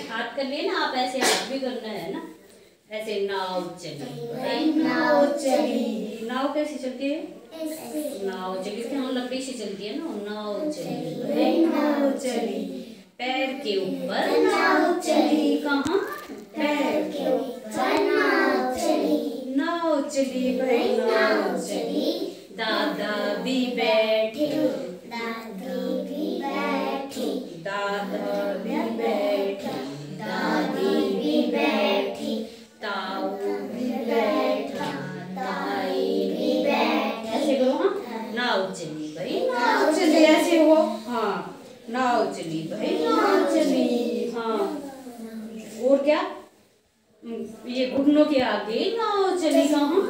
हाथ कर लिए ना आप, ऐसे हाथ भी करना है ना, ऐसे नाव चली भाई नाव चली। नाव कैसे चलती है? नाव चली तो हम लकड़ी से चलती है ना, नाव चली भाई नाव चली। पैर के ऊपर नाव चली, कहाँ? पैर के ऊपर नाव चली। नाव चली भाई नाव चली। दादा भी बैठे, दादी भी बैठी, दादा भी बैठा, दादी भी बैठी, ताऊ भी बैठा, ताई भी बैठी। ऐसे करो हाँ, नाव चली भाई नाव चली, ऐसे हो हाँ, नाव चली भाई नाव चली। हाँ और क्या? ये घुटनों के आगे नाव चली, कहाँ?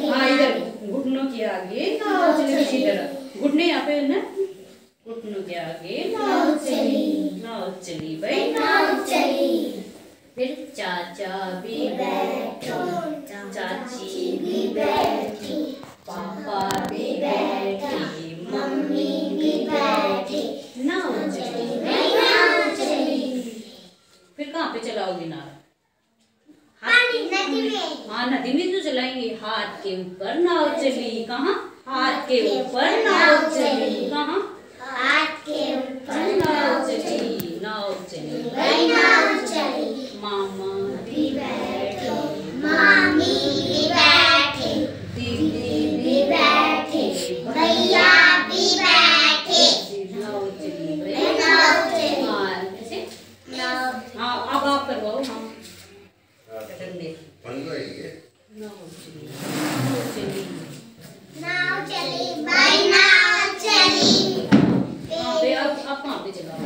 हाँ इधर घुटनों के आगे नाव चली, इसी तरह घुटने यहाँ पे है ना, घुटनों के आगे नाव चली, नाव चली भाई नाव चली। फिर चाचा भी बैठे, चाची भी बैठी, पापा भी बैठे, मम्मी भी बैठी, नाव चली भाई नाव चली। फिर कहाँ पे चलाओगे नाव? नदी में। हाँ नदी में तो चलाएंगे। हाथ के ऊपर नाव चली, कहाँ? हाथ के ऊपर नाव चली, कहाँ? हाथ के ऊपर नाव चली, नाव चली भाई नाव चली। मामा भी बैठे, मामी भी बैठे, दीदी भी बैठे, भैया भी बैठे, नाव चली भाई नाव चली। हाँ ऐसे नाव। हाँ अब आप करवाओ। हाँ नाव चली भाई नाव चली। अब कहाँ पे चलाओ?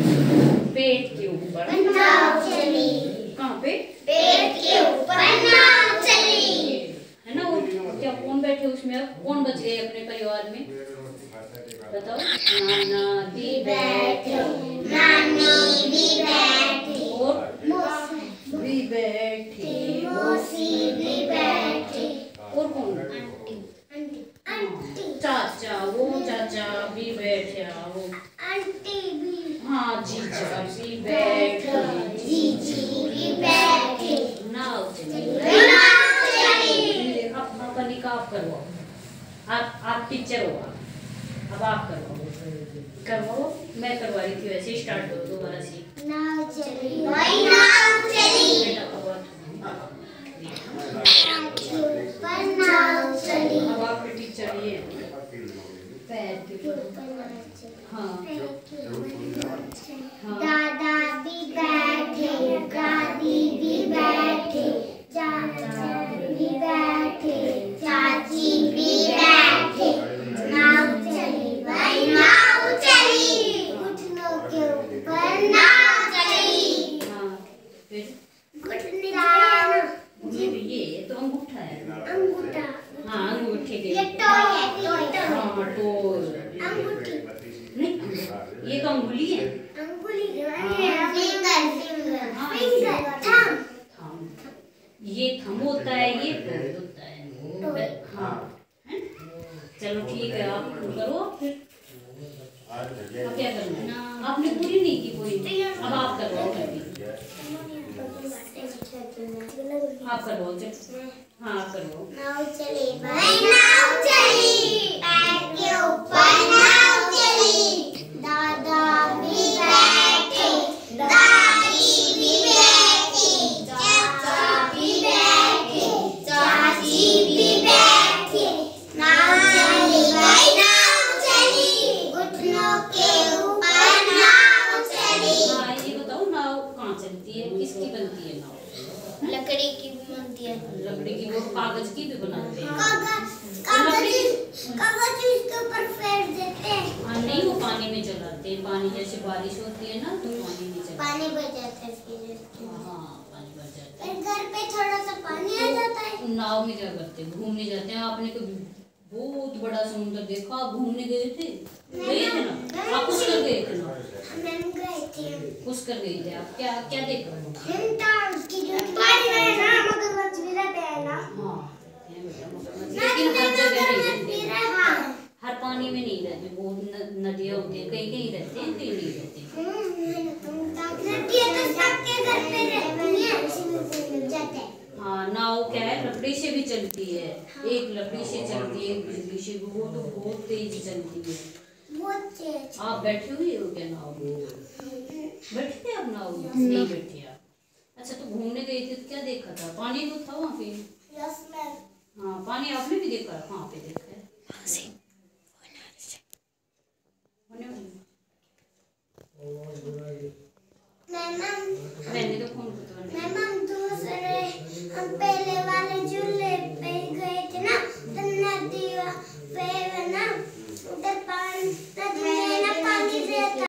पेट के ऊपर नाव चली। कहाँ पे? पेट के ऊपर नाव चली है ना। और क्या कौन बैठे उसमें? अब कौन बच गए अपने परिवार में बताओ? नाना भी बैठे, नानी भी बैठी, और मौसी भी बैठी, मौसी भी बैठी, और कौन? आंटी, चाचा, वो चाचा भी बैठे, वो आंटी भी, हाँ जीजा भी बैठे, जीजी भी बैठे, नाव चली नाव चली। अब अपनी का आप करवाओ, आप टीचर हो, अब आप करवाओ। मैं करवा रही थी वैसे, स्टार्ट करो दोबारा से। नाव चली भाई नाव चली, बेटा ऊपर नाव चली। अब आपके टीचर ये पैर के ऊपर, हाँ दादा भी बैठे, दादी भी बैठे, चाचा भी बैठे, चाची भी बैठे, नाव चली भाई नाव चली। घुटनों के ऊपर नाव चली। हाँ फिर घुटने ये तो अंगूठा है, अंगूठा। हाँ अंगूठे के, ये टॉय है, हाँ टॉय। अंगूठी नहीं, ये तो अंगुली है, अंगुली फिंगर, थंब। ये थंब होता है, ये टॉय होता है। हाँ चलो ठीक है, आप करो फिर। अब क्या करना है? आपने पूरी नहीं की कोई, अब आप करवाओ। आप करवाओ। हाँ आप करवाओ। नाव चली भाई नाव चली, पैर के ऊपर नाव चली। दादा भी बैठे, दादी भी बैठी, चाचा भी बैठे, चाची भी बैठी, नाव चली भाई नाव चली। घुटनों के ऊपर नाव चली। हाँ ये बताओ नाव कहाँ चलती है, किसकी बनती है नाव? लकड़ी की भी बनती है, लकड़ी की, वो कागज की भी बनाते हैं। कागज इसके ऊपर फेर देते हैं। हाँ नहीं वो पानी में चलाते हैं, पानी जैसे बारिश होती है ना तो पानी में चलाते हैं, पानी भर जाता है फिर। हाँ पानी भर जाता है, घर पे थोड़ा सा पानी आ जाता है। नाव में क्या करते हैं? घूमने जाते हैं। आपने कभी बहुत बड़ा समुद्र देखा? आप घूमने गए थे? गए थे ना आप? कुछ कर गए थे ना? हम गए थे। कुछ कर गए थे आप? क्या क्या देखा? पानी में ना मगरमच्छ भी रहते हैं ना। हाँ लेकिन हर जगह नहीं रहते, हर पानी में नहीं रहते, बहुत नदियाँ होती हैं, कहीं कहीं रहते हैं, कहीं नहीं रहते। चलती है, एक लकड़ी से चलती है, एक बिजली से, वो तो बहुत तेज चलती है। आप बैठे हुए हो क्या नाव में? बैठे थे आप नाव में? नहीं बैठे आप। अच्छा, तो घूमने गए थे तो क्या देखा था? पानी तो था वहाँ पे? हाँ, पानी आपने भी देखा? हाँ पे देखा है।